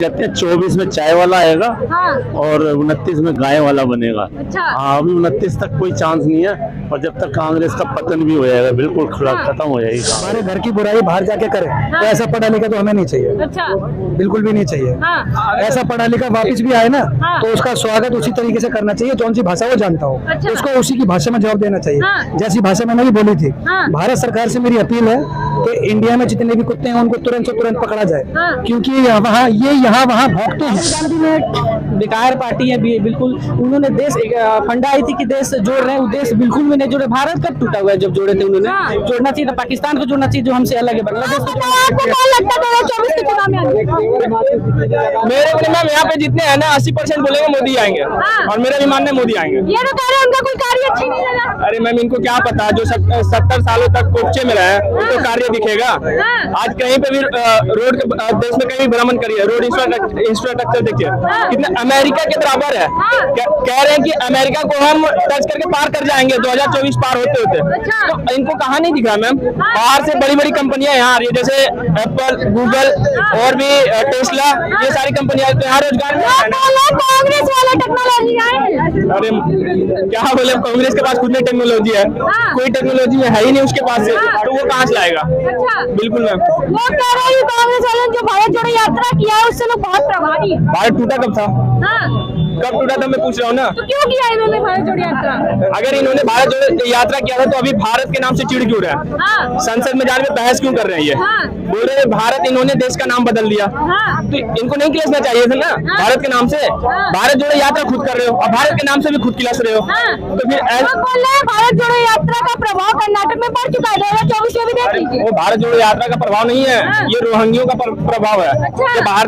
कहते हैं 24 में चाय वाला आएगा। हाँ। और 29 में गाय वाला बनेगा। अच्छा। हाँ, अभी 29 तक कोई चांस नहीं है, और जब तक कांग्रेस का पतन भी हो जाएगा, बिल्कुल खत्म हो जाएगी। हमारे घर की बुराई बाहर जाके करे। तो ऐसा पढ़ा लिखा तो हमें नहीं चाहिए। अच्छा। बिल्कुल भी नहीं चाहिए। हाँ। ऐसा पढ़ा लिखा वापिस भी आए ना, हाँ। तो उसका स्वागत उसी तरीके से करना चाहिए, कौन सी भाषा वो जानता हो। अच्छा। उसको उसी की भाषा में जवाब देना चाहिए। हाँ। जैसी भाषा मैंने भी बोली थी। हाँ। भारत सरकार से मेरी अपील है कि इंडिया में जितने भी कुत्ते हैं उनको तुरंत से तुरंत पकड़ा जाए। हाँ। क्योंकि यहाँ वहाँ भौंकते हैं। गांधी में बेकार पार्टी है बिल्कुल। उन्होंने देश फंडा आई थी कि देश जोड़ रहे हैं, देश बिल्कुल भी नहीं जोड़े। भारत कब टूटा हुआ है जब जोड़े थे उन्होंने। हाँ। जोड़ना चाहिए था, पाकिस्तान को जोड़ना चाहिए जो हमसे अलग है, बांग्लादेश को। आपको क्या लगता है 2024 के चुनाव में आएंगे? मेरे को मैम यहाँ पे जितने हैं ना 80% बोलेंगे मोदी आएंगे। हाँ। और मेरा भी मानना है मोदी आएंगे। ये तो कह रहे हैं उनका कोई कार्य अच्छा नहीं लगा। अरे मैम इनको क्या पता, जो 70 सालों तक कोपचे में रहे उनको कार्य दिखेगा। आज कहीं पे भी रोड के देश में कहीं भी भ्रमण करिए, रोड इंफ्रास्ट्रक्चर देखिए कितने अमेरिका के बराबर है। कह रहे हैं कि अमेरिका को हम टच करके पार कर जाएंगे 2024 पार होते होते। तो इनको कहाँ नहीं दिखा मैम। बाहर से बड़ी बड़ी कंपनियां यहाँ आ रही है, जैसे एप्पल, गूगल और भी टेस्ला, ये सारी कंपनियां यहाँ रोजगार कांग्रेस वाले टेक्नोलॉजी आए। अरे क्या बोले, कांग्रेस के पास खुद में टेक्नोलॉजी है, कोई टेक्नोलॉजी में है ही नहीं उसके पास से, तो वो कहाँ से लाएगा। अच्छा। बिल्कुल मैम। वो कह रहे हैं कांग्रेस वाले जो भारत जोड़ो यात्रा किया है उससे लोग बहुत प्रभावी है। भारत टूटा कब था, हाँ। कब टूटा था, मैं पूछ रहा हूँ ना। तो क्यों किया इन्होंने भारत जोड़ो यात्रा? अगर इन्होंने भारत जोड़ो यात्रा किया था तो अभी भारत के नाम से चिढ़ क्यों रहा है। हाँ। संसद में जाकर बहस क्यों कर रहे हैं ये। हाँ। बोल रहे हैं भारत, इन्होंने देश का नाम बदल दिया। हाँ। तो इनको नहीं किलसना चाहिए था ना भारत के नाम से। भारत जोड़ो यात्रा खुद कर रहे हो और भारत के नाम से भी खुद किलस रहे हो। हाँ। तो फिर लोग बोल रहे हैं भारत जोड़ो यात्रा का प्रभाव कर्नाटक में पड़ चुका है। 2024 में भी देख लीजिए। वो भारत जोड़ो यात्रा का प्रभाव नहीं है, हाँ। ये रोहिंग्यों का प्रभाव है। अच्छा। ये बाहर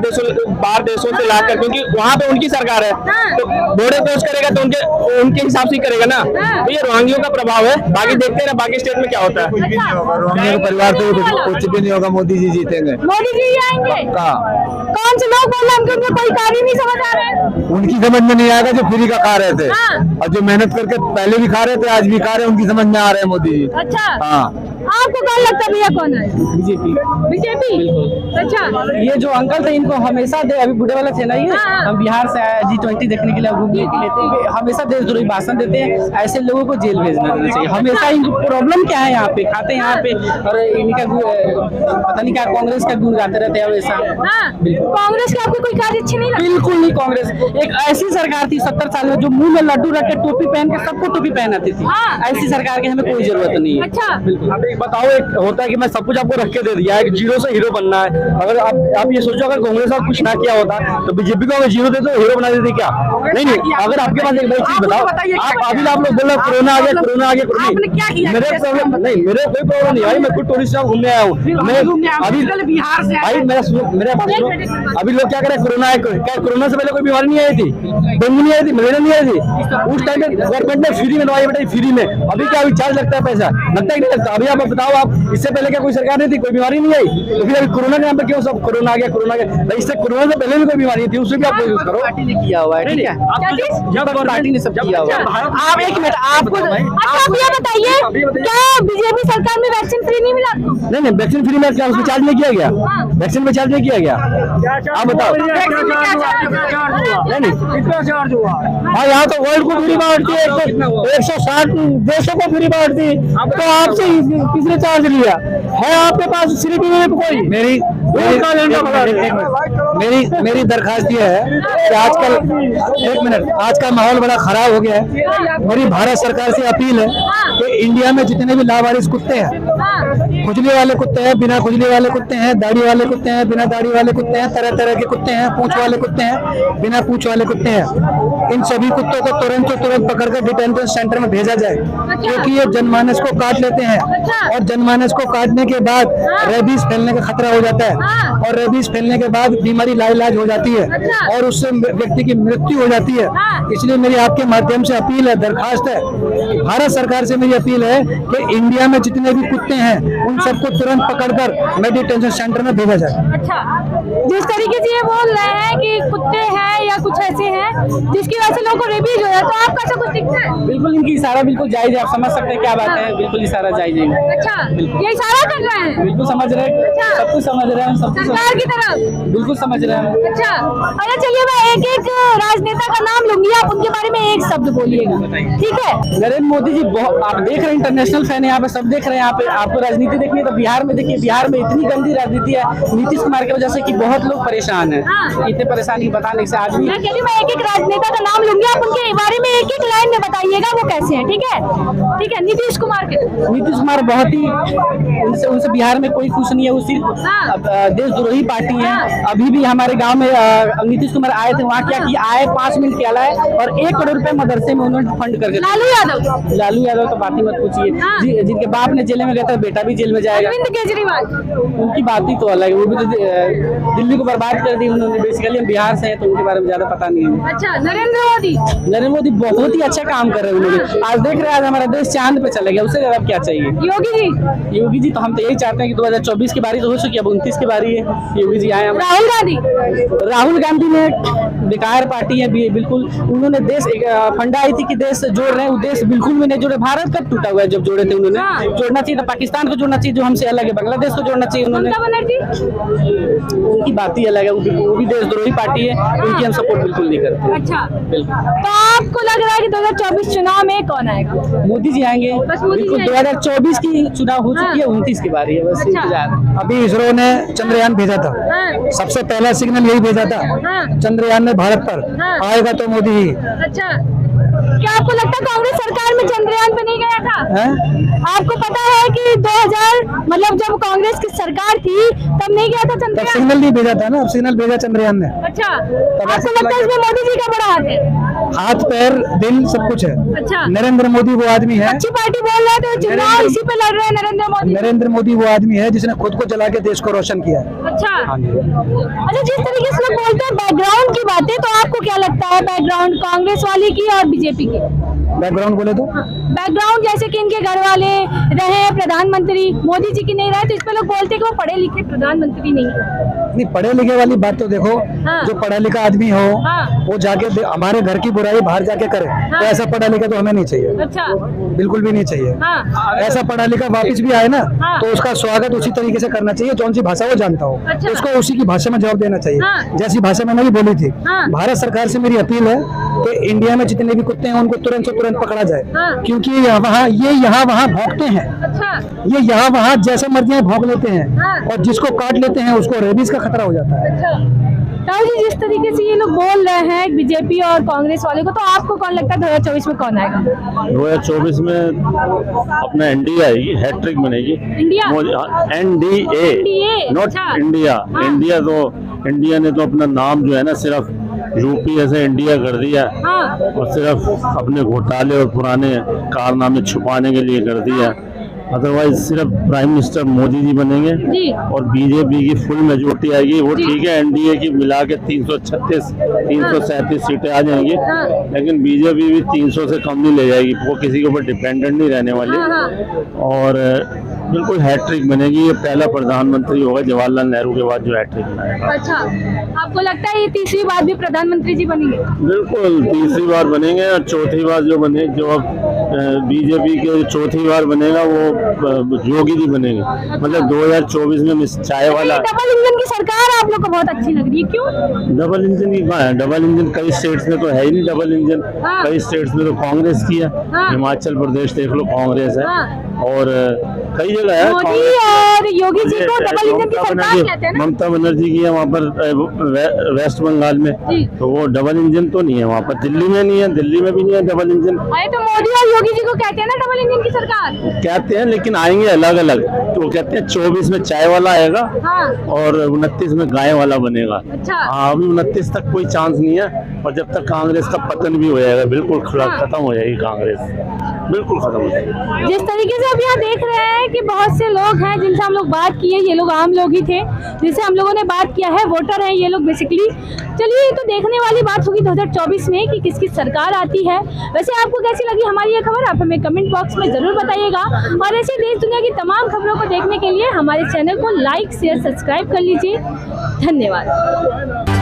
देशों से लाकर, क्योंकि वहाँ पे उनकी सरकार है। हाँ। तो बॉर्डर क्रॉस करेगा तो उनके हिसाब से ही करेगा ना। हाँ। तो ये रोहिंग्यों का प्रभाव है। बाकी देखते हैं ना बाकी स्टेट में क्या होता है। रोहिंग्या का परिवार तो कुछ भी नहीं होगा, मोदी जी जीतेंगे। मोदी जी आएंगे। कौन से लोग बोल रहे हैं उनको कोई कार्य नहीं समझ आ रहा है। उनकी समझ में नहीं आएगा जो फ्री का खा रहे थे। हाँ। और जो मेहनत करके पहले भी खा रहे थे आज भी खा रहे हैं, उनकी समझ में आ रहे हैं मोदी जी। अच्छा। हाँ। आपको क्या लगता है भैया कौन है? बीजेपी। बीजेपी। अच्छा। ये जो अंकल थे इनको हमेशा दे, अभी बुढ़े वाले थे ना ये, हाँ। हम बिहार से आए G20 देखने के लिए, घूमने के लिए, तो हमेशा देशद्रोही भाषण देते हैं। ऐसे लोगों को जेल भेजना चाहिए हमेशा। इनको प्रॉब्लम क्या है यहाँ पे, खाते हैं यहाँ पे और इनका पता नहीं क्या कांग्रेस का गुण गाते रहते हैं हमेशा। हाँ। कांग्रेस के आपको कोई कार्य अच्छे नहीं लगते? बिल्कुल नहीं। कांग्रेस एक ऐसी सरकार थी 70 साल में जो मुंह में लड्डू रख के टोपी पहन के सबको टोपी पहनाती थी। हाँ। ऐसी सरकार की हमें कोई जरूरत नहीं है। अच्छा। बिल्कुल। एक बताओ, एक होता है कि मैं सब कुछ आपको रख के दे दिया है, जीरो से हीरो बनना है। अगर आप ये सोचो अगर कांग्रेस का कुछ ना किया होता तो बीजेपी को अगर जीरो देते तो हीरो बना देते क्या? नहीं, अगर आपके पास एक बड़ी चीज बताओ, अभी आप लोग बोल रहे कोरोना आ गया, कोरोना आ गया। आपने क्या किया? मेरे प्रॉब्लम नहीं, मेरे कोई प्रॉब्लम नहीं भाई, मैं खुद टूरिस्ट घूमने आया हूँ। मैं अभी बिहार से भाई मेरे पास अभी लोग क्या करे, कोरोना है, क्या कोरोना से पहले कोई बीमारी नहीं आई थी, डेंगू नहीं आई थी, मलेरिया नहीं आई थी। उस टाइम में गवर्नमेंट ने फ्री में दवाई बताई, फ्री में। अभी क्या अभी चार्ज लगता है, पैसा लगता है कि नहीं लगता? अभी आप बताओ, आप इससे पहले क्या कोई सरकार नहीं थी, कोई बीमारी नहीं आई, तो फिर अभी कोरोना के नाम पे क्यों सब कोरोना आ गया, कोरोना आ गया? इससे कोरोना से पहले भी कोई बीमारी थी, उससे भी आप यूज करो। पार्टी ने किया हुआ है, ठीक है। पार्टी ने सब किया हुआ है। आप एक मिनट, आपको अच्छा भैया बताइए, क्या बीजेपी सरकार में वैक्सीन फ्री नहीं मिला? नहीं, वैक्सीन फ्री में क्या उसमें चार्ज नहीं किया गया? वैक्सीन में चार्ज नहीं किया गया? आप बताओ। हाँ, यहाँ तो वर्ल्ड को फ्री बांटती है, 160 देशों को फ्री बांटती, तो आपसे किसने चार्ज लिया है? आपके पास सिर्फ कोई मेरी दरखास्त ये है कि आजकल, एक मिनट, आज का माहौल बड़ा खराब हो गया है। मेरी भारत सरकार से अपील है कि इंडिया में जितने भी लावारिस कुत्ते हैं, खुजली वाले कुत्ते हैं, बिना खुजली वाले कुत्ते हैं, दाढ़ी वाले कुत्ते हैं, बिना दाढ़ी वाले कुत्ते हैं, तरह तरह के कुत्ते हैं, पूंछ वाले कुत्ते हैं, बिना पूंछ वाले कुत्ते हैं, इन सभी कुत्तों को तुरंत से तुरंत पकड़कर डिटेंशन सेंटर में भेजा जाए, क्योंकि ये जनमानस को काट लेते हैं और जनमानस को काटने के बाद रेबीज फैलने का खतरा हो जाता है और रेबीज फैलने के बाद बीमारी लाइलाज हो जाती है और उससे व्यक्ति की मृत्यु हो जाती है। इसलिए मेरी आपके माध्यम से अपील है, दरखास्त है, भारत सरकार से मेरी अपील है कि इंडिया में जितने भी कुत्ते हैं उन सबको तुरंत पकड़कर मेडिटेशन सेंटर में भेजा जाए। अच्छा, जिस तरीके से ये बोल रहे हैं कि कुत्ते हैं या कुछ ऐसे हैं, जिसकी वजह से लोगों को रेबीज हो रहा है, तो आपको ऐसा कुछ दिखता है? बिल्कुल इनकी इशारा बिल्कुल जायज है, आप समझ सकते हैं क्या बात है, बिल्कुल इशारा जायज है। अच्छा, ये इशारा कर रहे हैं बिल्कुल समझ रहे हैं, अच्छा। सब कुछ समझ रहे हैं, सब कुछ सरकार की तरफ। बिल्कुल समझ रहे हैं। अच्छा, अरे चलिए मैं एक एक राजनेता का नाम लूंगी, आप उनके बारे में एक शब्द बोलिएगा, ठीक है? नरेंद्र मोदी जी बहुत, आप देख रहे हैं इंटरनेशनल फैन है यहाँ पे, सब देख रहे हैं यहाँ पे। आपको राजनीति देखनी है तो बिहार में देखिए, बिहार में इतनी गंदी राजनीति है नीतीश कुमार की वजह से कि बहुत लोग परेशान हैं। हाँ। इतने परेशानी बताने से आदमी, मैं कह रही हूँ, मैं एक एक राजनेता का नाम लूंगी, आप उनके बारे में एक एक लाइन में बताइएगा वो कैसे हैं, ठीक है? ठीक है, नीतीश कुमार के। नीतीश कुमार बहुत ही, उनसे बिहार में कोई खुश नहीं है, वो सिर्फ हाँ। देशद्रोही पार्टी है। अभी भी हमारे गांव में नीतीश कुमार आए थे, वहाँ क्या किया, आए 5 मिनट के लाए और 1 करोड़ रुपए मदरसे में उन्होंने फंड करके। लालू यादव तो बात ही मत पूछिए, हाँ। जिनके बाप ने जेल में गया था, बेटा भी जेल में जाएगा। अरविंद केजरीवाल, उनकी बात ही तो अलग है, वो भी तो दिल्ली को बर्बाद कर दी उन्होंने। बेसिकली हम बिहार से हैं तो उनके बारे में ज्यादा पता नहीं है। अच्छा, नरेंद्र मोदी बहुत ही अच्छा काम कर रहे हैं उन्होंने। आज देख रहे हैं, आज हमारा देश चांद पे चला गया, उससे ज्यादा क्या चाहिए? योगी जी तो हम तो यही चाहते हैं कि 2024 की बारी तो हो चुकी है, अब 29 की बारी है, योगी जी आए। राहुल गांधी ने बेकार पार्टी है बिल्कुल, उन्होंने देश एक फंडा आई थी कि देश जोड़ रहे हैं, वो देश बिल्कुल भी नहीं जोड़े। भारत कब टूटा हुआ है, जब जोड़े थे उन्होंने। जोड़ना चाहिए था पाकिस्तान को, जोड़ना चाहिए जो हमसे अलग है, बांग्लादेश को जोड़ना चाहिए उन्होंने। उनकी बात ही अलग है, वो भी देशद्रोही पार्टी है, उनकी हम सपोर्ट बिल्कुल नहीं करते। अच्छा, बिल्कुल। तो आपको लग रहा है कि 2024 चुनाव में कौन आएगा? मोदी जी आएंगे, बस मोदी जी बिल्कुल। आएंगे। 2024 की चुनाव हो चुकी है, 29 की बारी है, बस अच्छा। इंतजार। अभी इसरो ने चंद्रयान भेजा था, हाँ। सबसे पहला सिग्नल यही भेजा था, हाँ। चंद्रयान ने भारत पर, हाँ। आएगा तो मोदी ही। अच्छा, क्या आपको लगता है कांग्रेस सरकार में चंद्रयान पे नहीं गया था? आपको पता है कि 2000 मतलब जब कांग्रेस की सरकार थी तब नहीं गया था तब चंद्रयान? सिग्नल नहीं भेजा था ना, अब सिग्नल भेजा चंद्रयान ने। अच्छा, आपको लगता है इसमें मोदी जी का बड़ा हाथ है? हाथ पैर दिल सब कुछ है। अच्छा, नरेंद्र मोदी वो आदमी है, अच्छी पार्टी बोल रहे थे, चुनाव इसी पे लड़ रहे हैं नरेंद्र मोदी। नरेंद्र मोदी वो आदमी है जिसने खुद को जला के देश को रोशन किया है। अच्छा, अच्छा, जिस तरीके से लोग बोलते हैं बैकग्राउंड की बातें, तो आपको क्या लगता है बैकग्राउंड कांग्रेस वाली की और बीजेपी की? बैकग्राउंड बोले तो बैकग्राउंड जैसे कि इनके घर वाले रहे प्रधानमंत्री, मोदी जी की नहीं रहे, तो इस पे लोग बोलते हैं कि वो पढ़े लिखे प्रधानमंत्री नहीं है। नहीं, पढ़े लिखे वाली बात तो देखो, हाँ। जो पढ़ा लिखा आदमी हो हाँ। वो जाके हमारे घर की बुराई बाहर जाके करे, तो ऐसा पढ़ा लिखा तो हमें नहीं चाहिए, अच्छा, बिल्कुल भी नहीं चाहिए। हाँ। ऐसा पढ़ा लिखा वापस भी आए ना, हाँ। तो उसका स्वागत उसी तरीके से करना चाहिए, जौन सी भाषा वो जानता हो, अच्छा। उसको उसी की भाषा में जवाब देना चाहिए। हाँ। जैसी भाषा मैंने भी बोली थी, हाँ। भारत सरकार से मेरी अपील है कि इंडिया में जितने भी कुत्ते हैं उनको तुरंत से तुरंत पकड़ा जाए, हाँ। क्योंकि ये यहाँ वहाँ भौंकते हैं, अच्छा, ये यहाँ वहाँ जैसे मर्जी भौंक लेते हैं, हाँ। और जिसको काट लेते हैं उसको रेबीज का खतरा हो जाता है। अच्छा, राहुल जी, जिस तरीके से ये लोग बोल रहे हैं बीजेपी और कांग्रेस वाले को, तो आपको कौन लगता है 2024 में कौन आएगा? 2024 में अपना एनडीए आएगी, हैट्रिक बनेगी। इंडिया? एनडीए, नॉट अच्छा। इंडिया। हाँ। इंडिया ने तो अपना नाम जो है ना सिर्फ यूपी ऐसे इंडिया कर दिया, हाँ। और सिर्फ अपने घोटाले और पुराने कारनामे छुपाने के लिए कर दिया। अदरवाइज सिर्फ प्राइम मिनिस्टर मोदी जी बनेंगे जी। और बीजेपी की फुल मेजोरिटी आएगी। वो ठीक है, एनडीए की मिला के 337 सीटें आ जाएंगी, हाँ। लेकिन बीजेपी भी 300 से कम नहीं ले जाएगी, वो किसी के ऊपर डिपेंडेंट नहीं रहने वाली। हाँ। और बिल्कुल हैट्रिक बनेगी, ये पहला प्रधानमंत्री होगा जवाहरलाल नेहरू के बाद जो हैट्रिक बनाएगा। अच्छा, आपको लगता है ये तीसरी बार भी प्रधानमंत्री जी बनेंगे? बिल्कुल तीसरी बार बनेंगे, और चौथी बार जो बने, जो अब बीजेपी के चौथी बार बनेगा वो योगी जी बनेंगे। मतलब 2024 में मिस चाय वाला डबल इंजन की सरकार आप लोग को बहुत अच्छी लग रही है, क्यों? डबल इंजन की कहाँ है? डबल इंजन कई स्टेट्स में तो है ही नहीं डबल इंजन। हाँ। कई स्टेट्स में तो कांग्रेस की है। हाँ। हिमाचल प्रदेश देख लो, कांग्रेस है। हाँ। और कई जगह है मोदी कांग्रेस। और योगी जी को डबल इंजन की सरकार कहते हैं ना? ममता बनर्जी की है वहाँ पर वेस्ट बंगाल में, जी। तो वो डबल इंजन तो नहीं है वहाँ पर। दिल्ली में नहीं है, दिल्ली में भी नहीं है डबल इंजन। अरे तो मोदी और योगी जी को कहते हैं ना डबल इंजन की सरकार? कहते हैं, लेकिन आएंगे अलग अलग। तो कहते हैं 24 में चाय वाला आएगा, हाँ। और 29 में गाय वाला बनेगा। अच्छा। हाँ, अभी 29 तक कोई चांस नहीं है, और जब तक कांग्रेस का पतन भी हो जाएगा, बिल्कुल खत्म हो जाएगी कांग्रेस, बिल्कुल खत्म हो जाएगी। जिस तरीके से अब यहाँ देख रहे हैं कि बहुत से लोग हैं जिनसे हम लोग बात किए, ये लोग आम लोग ही थे जिनसे हम लोगों ने बात किया है, वोटर हैं ये लोग बेसिकली। चलिए, तो देखने वाली बात होगी 2024 में कि किसकी सरकार आती है। वैसे आपको कैसी लगी हमारी ये खबर, आप हमें कमेंट बॉक्स में जरूर बताइएगा, और ऐसे देश दुनिया की तमाम खबरों को देखने के लिए हमारे चैनल को लाइक शेयर सब्सक्राइब कर लीजिए। धन्यवाद।